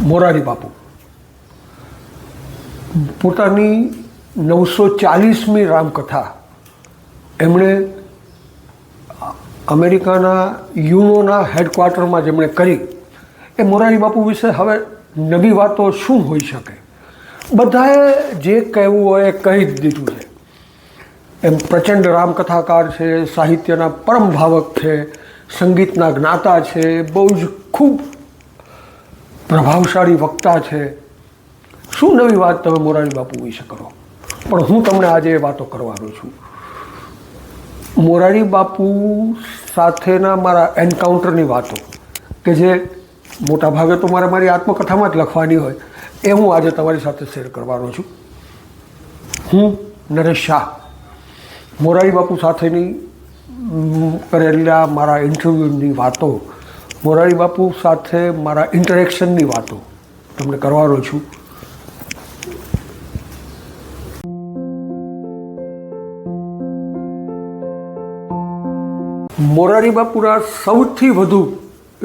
મોરારી બાપુ પોતાની 940મી રામકથા એમણે અમેરિકાના યુનોના હેડક્વાર્ટરમાં જેમણે કરી એ મોરારી બાપુ વિશે હવે નવી વાતો શું હોઈ શકે? બધાએ જે કહેવું હોય એ કહી જ દીધું છે. એમ પ્રચંડ રામકથાકાર છે, સાહિત્યના પરમ ભાવક છે, સંગીતના જ્ઞાતા છે, બહુ જ ખૂબ પ્રભાવશાળી વક્તા છે. શું નવી વાત તમે મોરારી બાપુ વિશે કરો? પણ હું તમને આજે એ વાતો કરવાનો છું. મોરારી બાપુ સાથેના મારા એન્કાઉન્ટરની વાતો કે જે મોટાભાગે તો મારી આત્મકથામાં જ લખવાની હોય એ હું આજે તમારી સાથે શેર કરવાનો છું. હું નરેશ શાહ મોરારી બાપુ સાથેની કરેલા મારા ઇન્ટરવ્યૂની વાતો, મોરારી બાપુ સાથે મારા ઇન્ટરેક્શનની વાતો તમને કરવાનો છું. મોરારી બાપુના સૌથી વધુ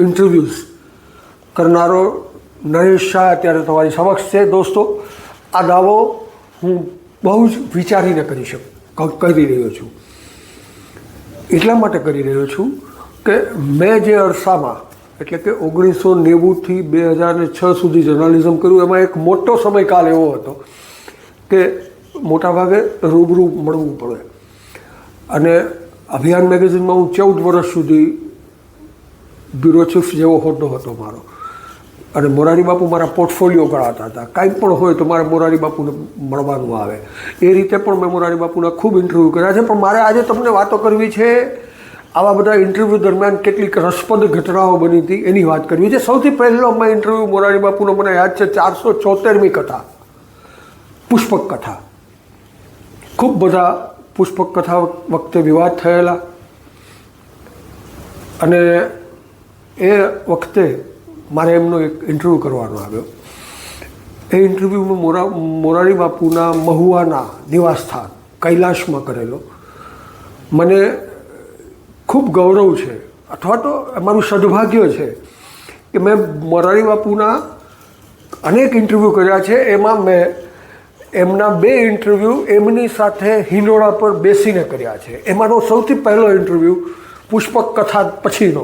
ઇન્ટરવ્યૂઝ કરનારો નરેશ શાહ અત્યારે તમારી સમક્ષ છે. દોસ્તો, આ દાવો હું બહુ જ વિચારીને કરી રહ્યો છું. એટલા માટે કરી રહ્યો છું કે મેં જે અરસામાં એટલે કે 1990થી 2006 સુધી જર્નલિઝમ કર્યું એમાં એક મોટો સમયકાલ એવો હતો કે મોટાભાગે રૂબરૂ મળવું પડે. અને અભિયાન મેગેઝિનમાં હું 14 વર્ષ સુધી બ્યુરો ચીફ જેવો હોદ્દો હતો મારો. અને મોરારી બાપુ મારા પોર્ટફોલિયો ગણાતા હતા. કાંઈ પણ હોય તો મારે મોરારી બાપુને મળવાનું આવે. એ રીતે પણ મેં મોરારી બાપુના ખૂબ ઇન્ટરવ્યૂ કર્યા છે. પણ મારે આજે તમને વાતો કરવી છે આવા બધા ઇન્ટરવ્યૂ દરમિયાન કેટલીક રસપ્રદ ઘટનાઓ બની હતી એની વાત કરવી છે. સૌથી પહેલો મેં ઇન્ટરવ્યૂ મોરારી બાપુનો મને યાદ છે 474મી કથા, પુષ્પક કથા. ખૂબ બધા પુષ્પક કથા વખતે વિવાદ થયેલા અને એ વખતે મારે એમનો એક ઇન્ટરવ્યૂ કરવાનો આવ્યો. એ ઇન્ટરવ્યૂ મોરારી બાપુના મહુવાના નિવાસસ્થાન કૈલાશમાં કરેલો. મને ખૂબ ગૌરવ છે અથવા તો મારું સદભાગ્ય છે કે મેં મોરારી બાપુના અનેક ઇન્ટરવ્યૂ કર્યા છે. એમાં મેં એમના 2 ઇન્ટરવ્યૂ એમની સાથે હિંડોળા પર બેસીને કર્યા છે. એમાંનો સૌથી પહેલો ઇન્ટરવ્યૂ પુષ્પક કથા પછીનો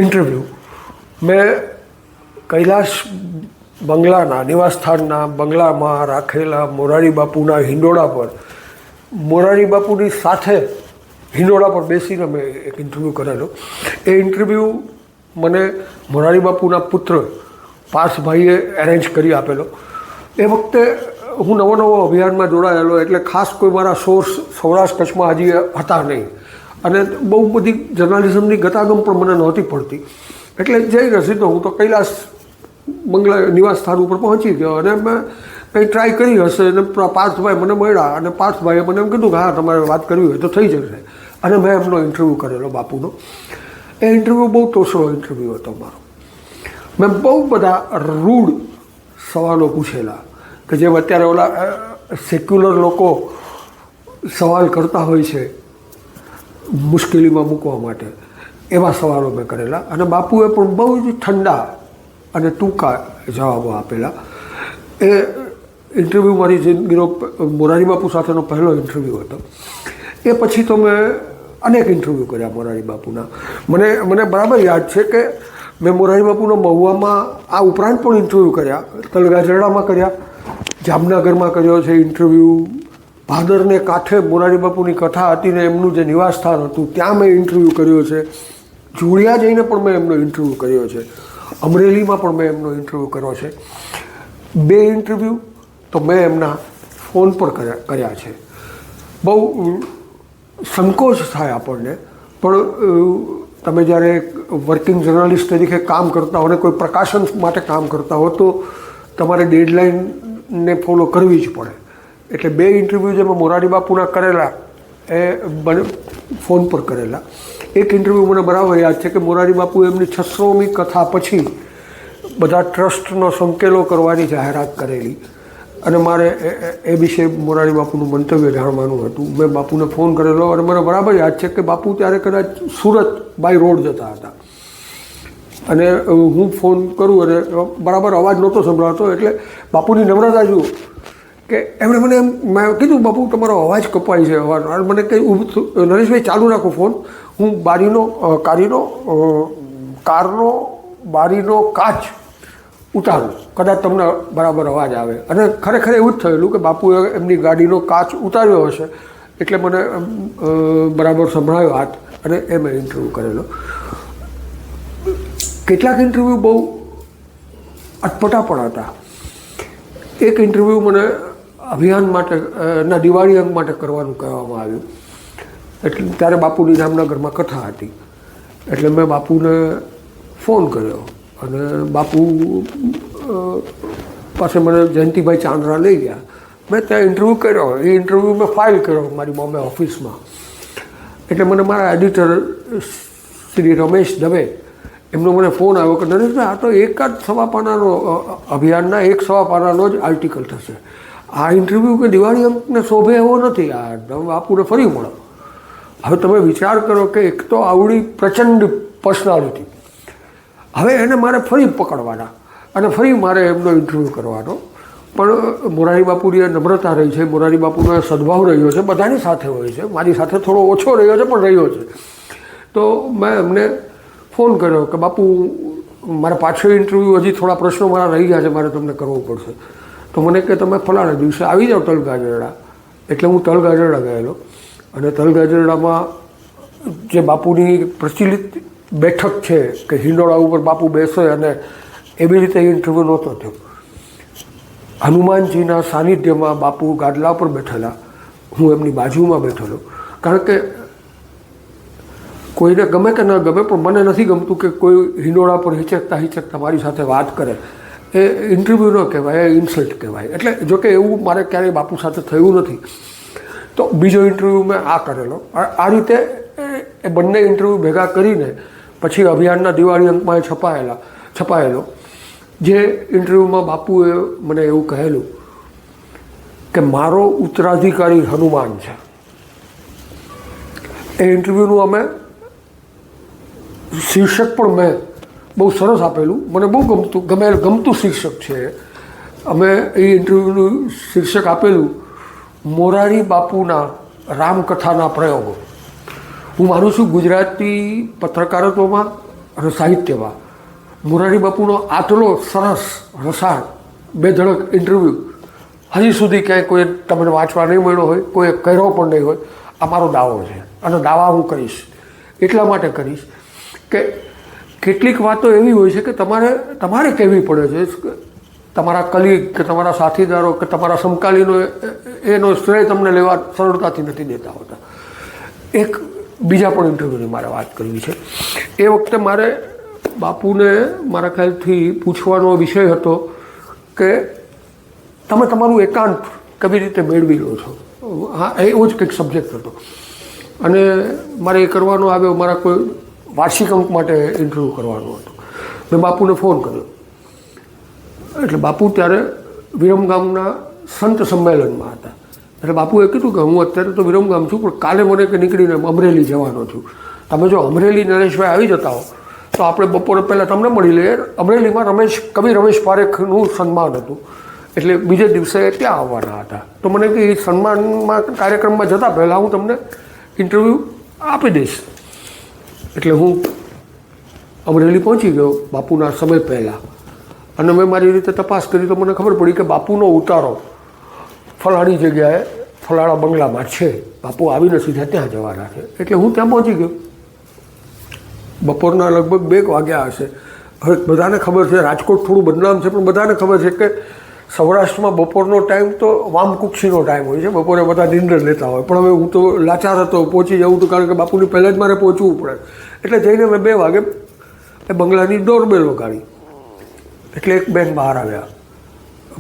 ઇન્ટરવ્યૂ મેં કૈલાશ બંગલાના નિવાસસ્થાનના બંગલામાં રાખેલા મોરારી બાપુના હિંડોળા પર મોરારી બાપુની સાથે હિંડોળા પર બેસીને મેં એક ઇન્ટરવ્યૂ કરેલો. એ ઇન્ટરવ્યૂ મને મોરારી બાપુના પુત્ર પાર્થભાઈએ એરેન્જ કરી આપેલો. એ વખતે હું નવો અભિયાનમાં જોડાયેલો એટલે ખાસ કોઈ મારા સોર્સ સૌરાષ્ટ્ર કચ્છમાં હજી હતા નહીં અને બહુ બધી જર્નલિઝમની ગતાગમ પણ મને નહોતી પડતી. એટલે જઈ સીધો હું તો કૈલાસ બંગલા નિવાસ સ્થાન ઉપર પહોંચી ગયો અને મેં કંઈ ટ્રાય કરી હશે અને પાર્થભાઈ મને મળ્યા અને પાર્થભાઈએ મને એમ કીધું કે હા તમારે વાત કરવી હોય તો થઈ જશે. અને મેં એમનો ઇન્ટરવ્યૂ કરેલો બાપુનો. એ ઇન્ટરવ્યૂ બહુ તોછડો ઇન્ટરવ્યૂ હતો મારો. મેં બહુ બધા રૂડ સવાલો પૂછેલા કે જેમ અત્યારે ઓલા સેક્યુલર લોકો સવાલ કરતા હોય છે મુશ્કેલીમાં મૂકવા માટે, એવા સવાલો મેં કરેલા. અને બાપુએ પણ બહુ જ ઠંડા અને ટૂંકા જવાબો આપેલા. એ ઇન્ટરવ્યૂ મારી જિંદગીનો મોરારી બાપુ સાથેનો પહેલો ઇન્ટરવ્યૂ હતો. એ પછી તો મેં અનેક ઇન્ટરવ્યૂ કર્યા મોરારી બાપુના. મને બરાબર યાદ છે કે મેં મોરારી બાપુના મહુવામાં આ ઉપરાંત પણ ઇન્ટરવ્યૂ કર્યા. તલગાજરડામાં કર્યા, જામનગરમાં કર્યો છે ઇન્ટરવ્યૂ. ભાદરને કાંઠે મોરારી બાપુની કથા હતી ને એમનું જે નિવાસસ્થાન હતું ત્યાં મેં ઇન્ટરવ્યૂ કર્યો છે. જોડિયા જઈને પણ મેં એમનો ઇન્ટરવ્યૂ કર્યો છે. અમરેલીમાં પણ મેં એમનો ઇન્ટરવ્યૂ કર્યો છે. 2 ઇન્ટરવ્યૂ તો મેં એમના ફોન પર કર્યા છે. બહુ સંકોચ થાય આપણને, પણ તમે જ્યારે વર્કિંગ જર્નલિસ્ટ તરીકે કામ કરતા હો અને કોઈ પ્રકાશન માટે કામ કરતા હો તો તમારે ડેડલાઇનને ફોલો કરવી જ પડે. એટલે 2 ઇન્ટરવ્યૂ જે મેં મોરારી બાપુના કરેલા એ ફોન પર કરેલા. એક ઇન્ટરવ્યૂ મને બરાબર યાદ છે કે મોરારી બાપુએ એમની 600મી કથા પછી બધા ટ્રસ્ટનો સંકેલો કરવાની જાહેરાત કરેલી અને મારે એ વિશે મોરારી બાપુનું મંતવ્ય જાણવાનું હતું. મેં બાપુને ફોન કરેલો અને મને બરાબર યાદ છે કે બાપુ ત્યારે કદાચ સુરત બાય રોડ જતા હતા. અને હું ફોન કરું અને બરાબર અવાજ નહોતો સંભળાતો, એટલે બાપુની નમ્રતા જુઓ કે એમણે મને મેં કીધું, બાપુ તમારો અવાજ કપાય છે અવાજ. મને કંઈ નરેશભાઈ ચાલુ રાખો ફોન, હું કારનો બારીનો કાચ ઉતારું, કદાચ તમને બરાબર અવાજ આવે. અને ખરેખર એવું જ થયેલું કે બાપુએ એમની ગાડીનો કાચ ઉતાર્યો હશે એટલે મને બરાબર સંભળાયો હાથ, અને એ મેં ઇન્ટરવ્યૂ કરેલો. કેટલાક ઇન્ટરવ્યૂ બહુ અટપટા પણ હતા. એક ઇન્ટરવ્યૂ મને અભિયાન માટે ના દિવાળી અંક માટે કરવાનું કહેવામાં આવ્યું. એટલે ત્યારે બાપુની જામનગરમાં કથા હતી, એટલે મેં બાપુને ફોન કર્યો અને બાપુ પાસે મને જયંતિભાઈ ચાંદ્રા લઈ ગયા. મેં ત્યાં ઇન્ટરવ્યૂ કર્યો. એ ઇન્ટરવ્યૂ મેં ફાઇલ કર્યો મારી બોમ્બે ઓફિસમાં. એટલે મને મારા એડિટર શ્રી રમેશ દવે એમનો મને ફોન આવ્યો કે નરેશભાઈ, આ તો એક જ સવા પાનાનો અભિયાનના એક સવા પાનાનો જ આર્ટિકલ થશે. આ ઇન્ટરવ્યૂ કે દિવાળી અંકને શોભે એવો નથી. આ તમે બાપુને ફરી મળો. હવે તમે વિચાર કરો કે એક તો આવડી પ્રચંડ પર્સનાલિટી, હવે એને મારે ફરી પકડવાના અને ફરી મારે એમનો ઇન્ટરવ્યૂ કરવાનો. પણ મોરારી બાપુની નમ્રતા રહી છે, મોરારી બાપુનો સદભાવ રહ્યો છે, બધાની સાથે હોય છે. મારી સાથે થોડો ઓછો રહ્યો છે પણ રહ્યો છે. તો મેં એમને ફોન કર્યો કે બાપુ મારા પાછળ ઇન્ટરવ્યૂ હજી થોડા પ્રશ્નો મારા રહી ગયા છે, મારે તમને કરવું પડશે. તો મને કે તમે ફલાણા દિવસે આવી જાઓ તલગાજરડા. એટલે હું તલગાજરડા ગયેલો અને તલગાજરડામાં જે બાપુની પ્રચલિત બેઠક છે કે હિંડોળા ઉપર બાપુ બેસે અને એવી રીતે ઇન્ટરવ્યૂ નહોતો થયો. હનુમાનજીના સાનિધ્યમાં બાપુ ગાદલા પર બેઠેલા, હું એમની બાજુમાં બેઠેલો. કારણ કે કોઈને ગમે કે ન ગમે, પણ મને નથી ગમતું કે કોઈ હિંડોળા પર હિચકતા મારી સાથે વાત કરે. એ ઇન્ટરવ્યૂ ન કહેવાય, એ ઇન્સલ્ટ કહેવાય. એટલે જોકે એવું મારે ક્યારેય બાપુ સાથે થયું નથી. તો બીજો ઇન્ટરવ્યૂ મેં આ કરેલો. આ રીતે એ બંને ઇન્ટરવ્યૂ ભેગા કરીને પછી અભિયાનના દિવાળી અંકમાં છપાયેલો જે ઇન્ટરવ્યૂમાં બાપુએ મને એવું કહેલું કે મારો ઉત્તરાધિકારી હનુમાન છે. એ ઇન્ટરવ્યૂનું અમે શીર્ષક પણ મેં બહુ સરસ આપેલું. મને બહુ ગમતું શીર્ષક છે. અમે એ ઇન્ટરવ્યૂનું શીર્ષક આપેલું મોરારી બાપુના રામકથાના પ્રયોગો. હું માનું છું ગુજરાતી પત્રકારત્વમાં અને સાહિત્યમાં મોરારી બાપુનો આટલો સરસ રસાળ બેધડક ઇન્ટરવ્યૂ હજી સુધી ક્યાંય કોઈ તમને વાંચવા નહીં મળ્યો હોય, કોઈ કર્યો પણ નહીં હોય. આ મારો દાવો છે અને દાવા હું કરીશ. એટલા માટે કરીશ કે કેટલીક વાતો એવી હોય છે કે તમારે કહેવી પડે છે. તમારા કલીગ કે તમારા સાથીદારો કે તમારા સમકાલીનો એનો શ્રેય તમને લેવા સરળતાથી નથી દેતા હોતા. એક બીજા પણ ઇન્ટરવ્યૂની મારે વાત કરવી છે. એ વખતે મારે બાપુને મારા ખ્યાલથી પૂછવાનો વિષય હતો કે તમે તમારું એકાંત કેવી રીતે મેળવી લો છો. હા, એવો જ કંઈક સબ્જેક્ટ હતો અને મારે એ કરવાનો આવ્યો. મારા કોઈ વાર્ષિક અંક માટે ઇન્ટરવ્યૂ કરવાનો હતો. મેં બાપુને ફોન કર્યો. એટલે બાપુ ત્યારે વિરમગામના સંત સંમેલનમાં હતા. એટલે બાપુએ કીધું કે હું અત્યારે તો વિરમગામ છું, પણ કાલે મને કે નીકળીને અમરેલી જવાનો છું. તમે જો અમરેલી નરેશભાઈ આવી જતા હો તો આપણે બપોરે પહેલાં તમને મળી લઈએ. અમરેલીમાં કવિ રમેશ પારેખનું સન્માન હતું, એટલે બીજે દિવસે ત્યાં આવવાના હતા. તો મને કે એ સન્માનમાં કાર્યક્રમમાં જતાં પહેલાં હું તમને ઇન્ટરવ્યૂ આપી દઈશ. એટલે હું અમરેલી પહોંચી ગયો બાપુના સમય પહેલાં અને મેં મારી રીતે તપાસ કરી તો મને ખબર પડી કે બાપુનો ઉતારો ફલાણી જગ્યાએ ફલાણા બંગલામાં છે. બાપુ આવીને સીધા ત્યાં જવાના છે. એટલે હું ત્યાં પહોંચી ગયો. બપોરના લગભગ 2 વાગ્યા હશે. હવે બધાને ખબર છે રાજકોટ થોડું બદનામ છે, પણ બધાને ખબર છે કે સૌરાષ્ટ્રમાં બપોરનો ટાઈમ તો વામકુક્ષીનો ટાઈમ હોય છે. બપોરે બધા નિંદર લેતા હોય. પણ હવે હું તો લાચાર હતો, પહોંચી જવું હતું કારણ કે બાપુની પહેલાં જ મારે પહોંચવું પડે. એટલે જઈને મેં 2 વાગે એ બંગલાની ડોરબેલ વગાડી. એટલે એક બેન બહાર આવ્યા.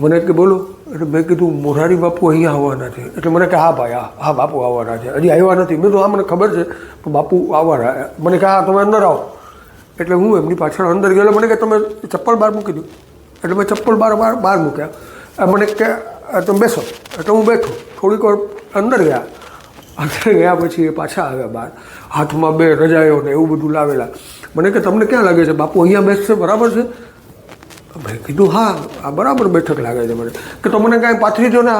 મને કે બોલો. એટલે મેં કીધું મોરારી બાપુ અહીંયા આવવાના છે. એટલે મને કે હા ભાઈ, હા બાપુ આવવાના છે. હજી આવ્યા નથી. મેં તો હા મને ખબર છે પણ બાપુ આવવાના. મને કે હા તમે અંદર આવો. એટલે હું એમની પાછળ અંદર ગયેલો. મને કે તમે ચપ્પલ બહાર મૂકી દો. એટલે મેં ચપ્પલ બહાર મૂક્યા. મને કે તમે બેસો. એટલે હું બેઠો. થોડીક વાર અંદર ગયા પછી એ પાછા આવ્યા બહાર. હાથમાં 2 રજાઈઓ ને એવું બધું લાવેલા. મને કે તમને ક્યાં લાગે છે બાપુ અહીંયા બેસશે બરાબર છે? મેં કીધું હા આ બરાબર બેઠક લાગે છે મને. કે તો મને કાંઈ પાથરી દો ને.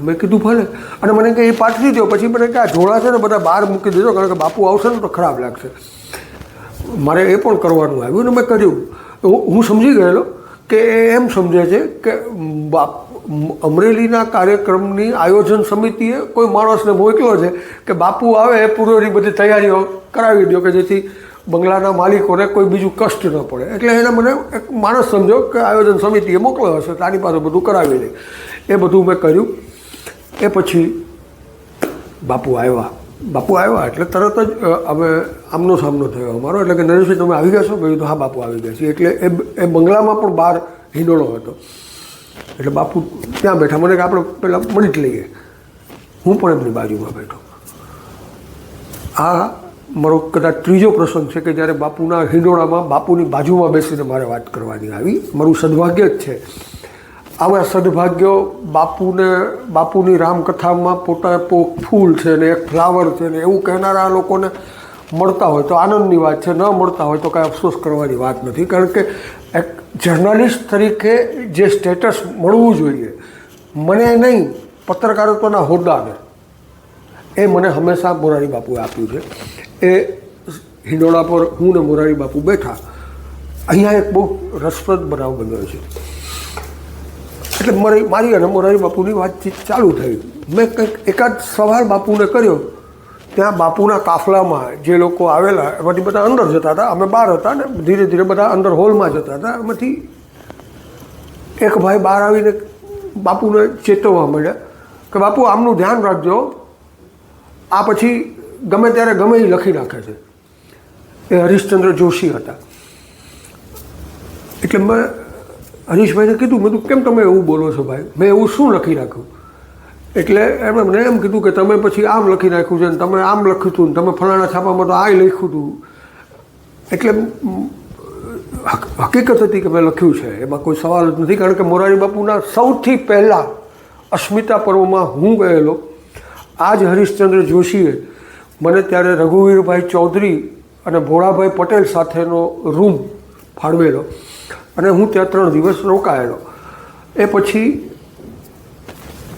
મેં કીધું ભલે. અને મને કંઈ એ પાથરી દો. પછી મને કે આ ઝોળા છે ને બધા બહાર મૂકી દીધો, કારણ કે બાપુ આવશે ને તો ખરાબ લાગશે. મારે એ પણ કરવાનું આવ્યું ને મેં કર્યું. હું સમજી ગયેલો કે એ એમ સમજે છે કે અમરેલીના કાર્યક્રમની આયોજન સમિતિએ કોઈ માણસને મોકલ્યો છે કે બાપુ આવે એ પૂર્વની બધી તૈયારીઓ કરાવી દો, કે જેથી બંગલાના માલિકોને કોઈ બીજું કષ્ટ ન પડે. એટલે એને મને એક માણસ સમજો કે આયોજન સમિતિએ મોકલ્યો હશે, તારી પાસે બધું કરાવી દે. એ બધું મેં કર્યું. એ પછી બાપુ આવ્યા એટલે તરત જ અમે આમનો સામનો થયો અમારો. એટલે કે નરેશભાઈ તમે આવી ગયા છો? કહ્યું તો હા બાપુ આવી ગયા છે. એટલે એ બંગલામાં પણ બહાર હિંડોળો હતો. એટલે બાપુ ત્યાં બેઠા. મને કે આપણે પહેલાં મળી જ લઈએ. હું પણ એમની બાજુમાં બેઠો. આ મારો કદાચ ત્રીજો પ્રસંગ છે કે જ્યારે બાપુના હિંડોળામાં બાપુની બાજુમાં બેસીને મારે વાત કરવાની આવી. મારું સદભાગ્ય જ છે. આવા સદભાગ્યો બાપુની રામકથામાં પોતા ફૂલ છે ને એક ફ્લાવર છે ને એવું કહેનારા લોકોને મળતા હોય તો આનંદની વાત છે, ન મળતા હોય તો કાંઈ અફસોસ કરવાની વાત નથી. કારણ કે એક જર્નલિસ્ટ તરીકે જે સ્ટેટસ મળવું જોઈએ મને નહીં, પત્રકારત્વના હોદ્દાને, એ મને હંમેશા મોરારી બાપુએ આપ્યું છે. એ હિંડોળા પર હું ને મોરારી બાપુ બેઠા. અહીંયા એક બહુ રસપ્રદ બનાવ બન્યો છે. એટલે મારી અને મોરારી બાપુની વાતચીત ચાલુ થઈ. મેં કંઈક એકાદ સવાલ બાપુને કર્યો. ત્યાં બાપુના કાફલામાં જે લોકો આવેલા એમાંથી બધા અંદર જતા હતા, અમે બહાર હતા ને ધીરે ધીરે બધા અંદર હોલમાં જતા હતા. એમાંથી એક ભાઈ બહાર આવીને બાપુને ચેતવવા માંડ્યા કે બાપુ આમનું ધ્યાન રાખજો, આ પછી ગમે ત્યારે ગમે એ લખી નાખે છે. એ હરીશચંદ્ર જોશી હતા. એટલે મેં હરીશભાઈને કીધું, મેં કીધું કેમ તમે એવું બોલો છો ભાઈ? મેં એવું શું લખી નાખ્યું? એટલે એમણે મને એમ કીધું કે તમે પછી આમ લખી નાખ્યું છે ને તમે આમ લખ્યું હતું ને તમે ફલાણા છાપામાં તો આ લખ્યું હતું. એટલે હકીકત હતી કે મેં લખ્યું છે, એમાં કોઈ સવાલ જ નથી. કારણ કે મોરારી બાપુના સૌથી પહેલાં અસ્મિતા પર્વમાં હું ગયેલો. આ જ હરીશચંદ્ર જોશીએ મને ત્યારે રઘુવીરભાઈ ચૌધરી અને ભોળાભાઈ પટેલ સાથેનો રૂમ ફાળવેલો અને હું ત્યાં 3 દિવસ રોકાયેલો. એ પછી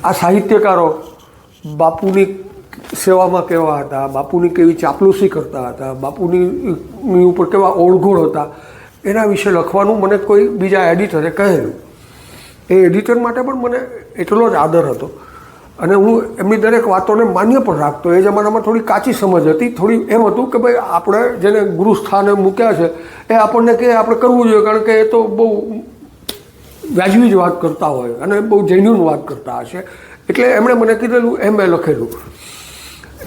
આ સાહિત્યકારો બાપુની સેવામાં કેવા હતા, બાપુની કેવી ચાપલુસી કરતા હતા, બાપુની ઉપર કેવા ઓળઘોળ હતા, એના વિશે લખવાનું મને કોઈ બીજા એડિટરે કહેલું. એ એડિટર માટે પણ મને એટલો જ આદર હતો અને હું એમની દરેક વાતોને માન્ય પણ રાખતો. એ જમાનામાં થોડી કાચી સમજ હતી. થોડી એમ હતું કે ભાઈ આપણે જેને ગુરુસ્થાને મૂક્યા છે એ આપણને કે આપણે કરવું જોઈએ, કારણ કે એ તો બહુ વ્યાજબી જ વાત કરતા હોય અને બહુ જેન્યુન વાત કરતા હશે. એટલે એમણે મને કીધેલું, એમ મેં લખેલું.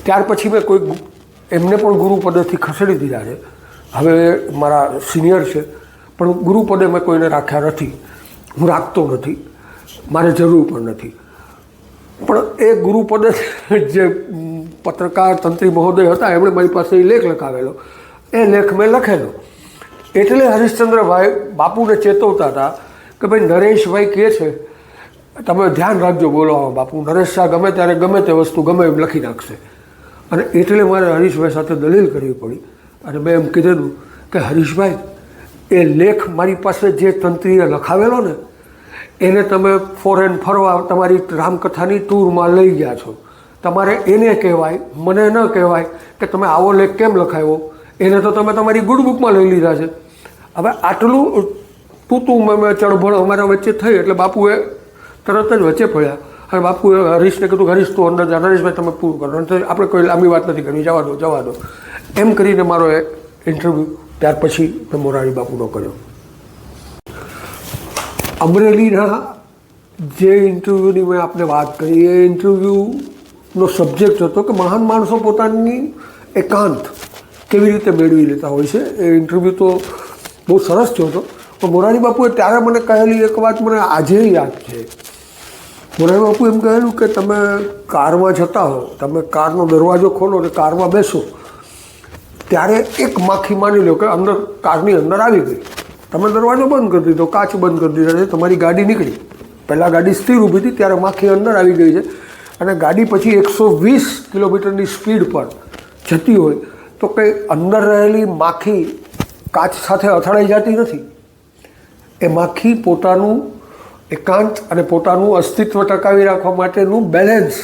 ત્યાર પછી મેં કોઈ એમને પણ ગુરુપદેથી ખસેડી દીધા છે. હવે મારા સિનિયર છે પણ ગુરુપદે મેં કોઈને રાખ્યા નથી. હું રાખતો નથી, મારે જરૂર પણ નથી. પણ એ ગુરુપદે જે પત્રકાર તંત્રી મહોદય હતા એમણે મારી પાસે એ લેખ લખાવેલો. એ લેખ મેં લખેલો. એટલે હરીશચંદ્રભાઈ બાપુને ચેતવતા હતા કે ભાઈ નરેશભાઈ કહે છે તમે ધ્યાન રાખજો બોલવામાં, બાપુ નરેશ શાહ ગમે ત્યારે ગમે તે વસ્તુ ગમે એમ લખી નાખશે. અને એટલે મારે હરીશભાઈ સાથે દલીલ કરવી પડી અને મેં એમ કીધેલું કે હરીશભાઈ એ લેખ મારી પાસે જે તંત્રીએ લખાવેલો ને એને તમે ફોરેન ફરવા તમારી રામકથાની ટૂરમાં લઈ ગયા છો. તમારે એને કહેવાય, મને ન કહેવાય કે તમે આવો લેખ કેમ લખાવ્યો. એને તો તમે તમારી ગુડ બુકમાં લઈ લીધા છે. હવે આટલું તું મેં ચળભળ અમારા વચ્ચે થઈ એટલે બાપુએ તરત જ વચ્ચે પડ્યા અને બાપુએ હરીશને કીધું હરીશ તું અંદર જા, નરેશભાઈ તમે પૂરું કરો, આપણે કોઈ લાંબી વાત નથી કરવી, જવા દો. એમ કરીને મારો એ ઇન્ટરવ્યૂ ત્યાર પછી મેં મોરારી બાપુનો કર્યો. અમરેલીના જે ઇન્ટરવ્યૂની મેં આપને વાત કરી એ ઇન્ટરવ્યૂનો સબ્જેક્ટ હતો કે મહાન માણસો પોતાની એકાંત કેવી રીતે મેળવી લેતા હોય છે. એ ઇન્ટરવ્યૂ તો બહુ સરસ થયો હતો. પણ મોરારી બાપુએ ત્યારે મને કહેલી એક વાત મને આજે યાદ છે. મોરારી બાપુ એમ કહેલું કે તમે કારમાં જતા હો, તમે કારનો દરવાજો ખોલો અને કારમાં બેસો ત્યારે એક માખી માની લો કે અંદર કારની અંદર આવી ગઈ. તમે દરવાજો બંધ કરી દીધો, કાચ બંધ કરી દીધા, તમારી ગાડી નીકળી. પહેલાં ગાડી સ્થિર ઊભી હતી ત્યારે માખી અંદર આવી ગઈ છે અને ગાડી પછી 120 કિલોમીટરની સ્પીડ પર જતી હોય તો કંઈ અંદર રહેલી માખી કાચ સાથે અથડાઈ જતી નથી. એ માખી પોતાનું એકાંત અને પોતાનું અસ્તિત્વ ટકાવી રાખવા માટેનું બેલેન્સ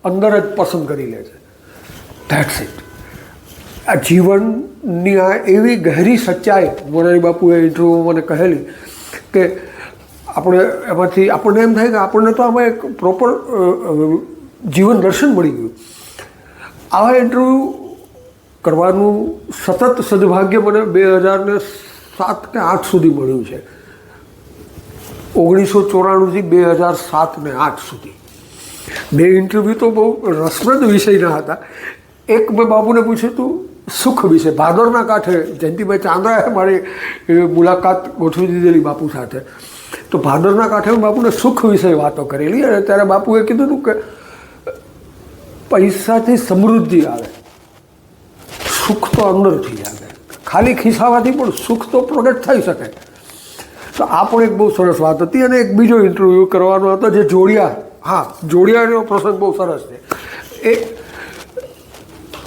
અંદર જ પસંદ કરી લે છે. That's it. આ જીવનની આ એવી ગહેરી સચ્ચાઈ મોરારી બાપુએ ઇન્ટરવ્યૂમાં મને કહેલી કે આપણે એમાંથી આપણને એમ થાય કે આપણને તો આમાં એક પ્રોપર જીવન દર્શન મળી ગયું. આવા ઇન્ટરવ્યૂ કરવાનું સતત સદભાગ્ય મને 2007 કે 8 સુધી મળ્યું છે. 1994થી 2007 ને 8 સુધી 2 ઇન્ટરવ્યૂ તો બહુ રસપ્રદ વિષયના હતા. એક મેં બાપુને પૂછ્યું હતું સુખ વિશે. ભાદરના કાંઠે જયંતિભાઈ ચાંદ્રાએ મારી મુલાકાત ગોઠવી દીધેલી બાપુ સાથે. તો ભાદરના કાંઠે હું બાપુને સુખ વિશે વાતો કરેલી અને ત્યારે બાપુએ કીધું હતું કે પૈસાથી સમૃદ્ધિ આવે, સુખ તો અંદરથી આવે. ખાલી ખિસ્સામાંથી પણ સુખ તો પ્રગટ થઈ શકે. તો આ પણ એક બહુ સરસ વાત હતી. અને એક બીજો ઇન્ટરવ્યૂ કરવાનો હતો જે જોડિયા. હા, જોડિયાનો પ્રસંગ બહુ સરસ છે. એ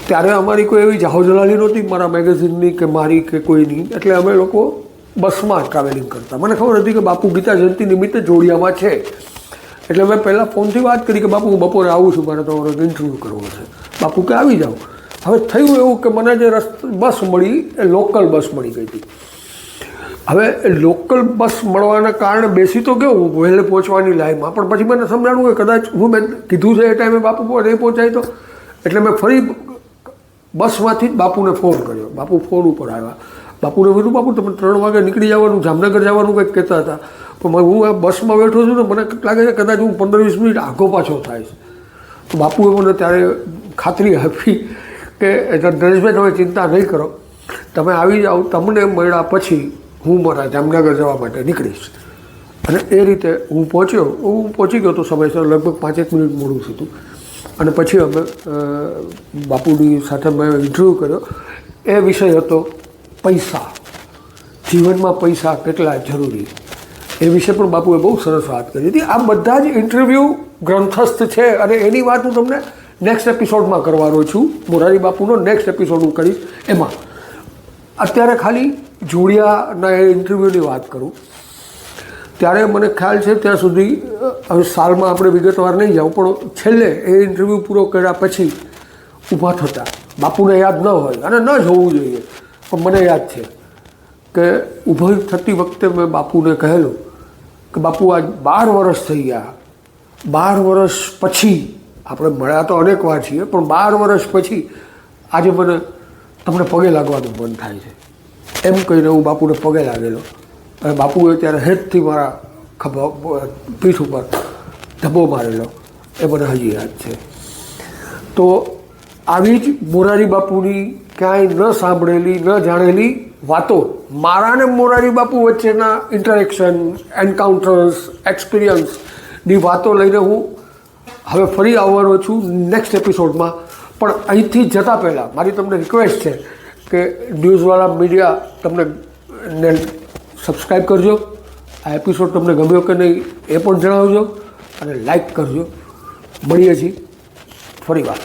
ત્યારે અમારી કોઈ એવી જાહોજલાલી નહોતી મારા મેગેઝિનની કે મારી કે કોઈની. એટલે અમે લોકો બસમાં ટ્રાવેલિંગ કરતા. મને ખબર હતી કે બાપુ ગીતા જયંતિ નિમિત્તે જોડિયામાં છે. એટલે મેં પહેલાં ફોનથી વાત કરી કે બાપુ હું બપોરે આવું છું, મારે તમારો ઇન્ટરવ્યૂ કરવો છે. બાપુ કે આવી જાઓ. હવે થયું એવું કે મને જે બસ મળી એ લોકલ બસ મળી ગઈ હતી. હવે લોકલ બસ મળવાના કારણે બેસી તો ગયો હું વહેલે પહોંચવાની લાઈનમાં, પણ પછી મને સમજાણું કે કદાચ હું મેં કીધું છે એ ટાઈમે બાપુ નહીં પહોંચાય તો. એટલે મેં ફરી બસમાંથી જ બાપુને ફોન કર્યો. બાપુ ફોન ઉપર આવ્યા. બાપુને કીધું બાપુ તમે 3 વાગે નીકળી જવાનું, જામનગર જવાનું કંઈક કહેતા હતા. પણ હું આ બસમાં બેઠો છું ને મને લાગે છે કદાચ હું 15-20 મિનિટ આગો પાછો થાય છે. તો બાપુએ મને ત્યારે ખાતરી આપી કે નરેશભાઈ તમે ચિંતા નહીં કરો, તમે આવી જાઓ, તમને મળ્યા પછી હું મારા જામનગર જવા માટે નીકળીશ. અને એ રીતે હું પહોંચી ગયો તો સમયસર, લગભગ 5-1 મિનિટ મોડું થયું. અને પછી અમે બાપુની સાથે મેં ઇન્ટરવ્યૂ કર્યો. એ વિષય હતો પૈસા. જીવનમાં પૈસા કેટલા જરૂરી એ વિશે પણ બાપુએ બહુ સરસ વાત કરી હતી. આ બધા જ ઇન્ટરવ્યૂ ગ્રંથસ્થ છે અને એની વાત હું તમને નેક્સ્ટ એપિસોડમાં કરવાનો છું. મોરારી બાપુનો નેક્સ્ટ એપિસોડ હું કરીશ. એમાં અત્યારે ખાલી જોડિયાના એ ઇન્ટરવ્યૂની વાત કરું. ત્યારે મને ખ્યાલ છે ત્યાં સુધી, હવે સાલમાં આપણે વિગતવાર નહીં જાઉં, પણ છેલ્લે એ ઇન્ટરવ્યૂ પૂરો કર્યા પછી ઊભા થતા. બાપુને યાદ ન હોય અને ન જ હોવું જોઈએ, પણ મને યાદ છે કે ઊભી થતી વખતે મેં બાપુને કહેલું કે બાપુ આજ 12 વર્ષ થઈ ગયા. 12 વર્ષ પછી આપણે મળ્યા તો અનેક વાર છીએ, પણ 12 વર્ષ પછી આજે મને તમને પગે લાગવાનું મન થાય છે. એમ કહીને હું બાપુને પગે લાગેલો. અને બાપુએ ત્યારે હેતથી મારા પીઠ ઉપર ધબ્બો મારેલો. એ મને હજી યાદ છે. તો આવી જ મોરારી બાપુની ક્યાંય ન સાંભળેલી ન જાણેલી વાતો, મારા ને મોરારી બાપુ વચ્ચેના ઇન્ટરેક્શન, એન્કાઉન્ટર્સ, એક્સપિરિયન્સની વાતો લઈને હું હવે ફરી આવવાનો છું નેક્સ્ટ એપિસોડમાં. પણ અહીંથી જતાં પહેલાં મારી તમને રિક્વેસ્ટ છે કે ન્યૂઝવાળા મીડિયા તમને સબસ્ક્રાઈબ કરજો. આ એપિસોડ તમને ગમ્યો કે નહીં એ પણ જણાવજો અને લાઈક કરજો. મળીએ છીએ ફરી વાર.